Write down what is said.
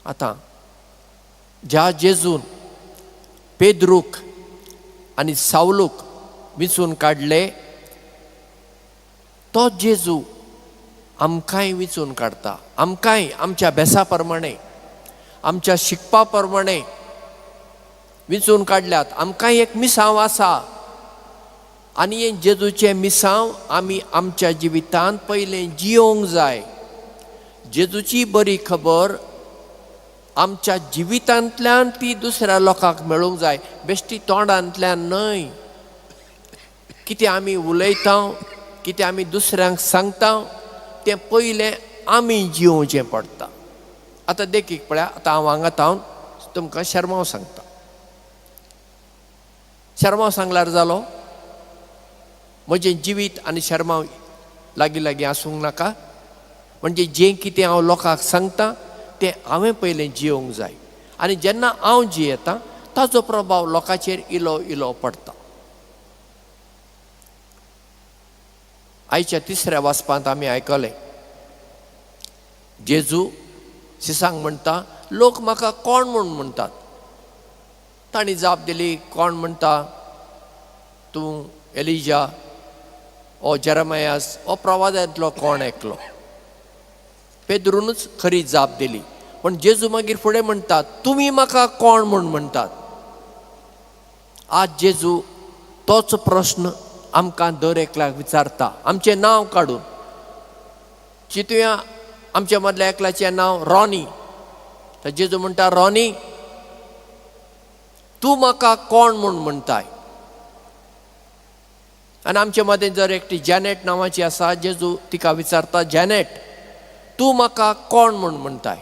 आता ज्या जेजून पेद्रूक आनी सावलूक विचून काडले तो जेजू आमकांय विचून काडटा. आमकांय आमच्या अभ्यासा प्रमाणे आमच्या शिकपा प्रमाणे विचून काडल्यात. आमकांय एक मिसांव आसा आनी हे जेजूचे मिसांव आमी आमच्या जिवितांत पयलें जियोंक जाय. जेजूची बरी खबर आमच्या जिवितांतल्यान ती दुसऱ्या लोकांक मेळूंक जाय, बेश्टी तोंडांतल्यान न्हय. कितें आमी उलयता, कितें आमी दुसऱ्यांक सांगता तें पयलें आमी जियोवचें पडटा. आतां देखीक पळया, आतां हांव हांगा हांव तुमकां शर्मांव सांगता. शर्मांव सांगल्यार जालो? म्हजें जिवीत आनी शर्मांव लागीं लागीं आसूंक नाका. म्हणजे जें कितें हांव लोकांक सांगता तें हांवें पयलें जियोंक जाय. आनी जेन्ना हांव जियेतां ताचो प्रभाव लोकांचेर इलो इलो पडटा. आयच्या तिसऱ्या वाचपांत आमी आयकलें जेजू सिसांक म्हणटा, लोक म्हाका कोण म्हूण म्हणटात? तांणी जाप दिली, कोण म्हणटा तूं एलिजा ओ जेरमायास ओ प्रवादांतलो कोण एकलो? पेद्रूनच खरी जाप दिली. पण जेजू मागीर फुडें म्हणटात, तुमी म्हाका कोण म्हूण म्हणटात? आज जेजू तोच प्रश्न आमकां दर एकल्याक विचारता, आमचें नांव काडून. चिंतुया, आमच्या मदल्या एकल्याचें नांव रॉनी. तर जेजू म्हणटा, रॉनी तूं म्हाका कोण म्हूण म्हणटाय? आनी आमचे मदें जर एकटी जॅनेट नांवाची आसा, जेजू तिका विचारता, जॅनेट तूं म्हाका कोण म्हूण म्हणटाय?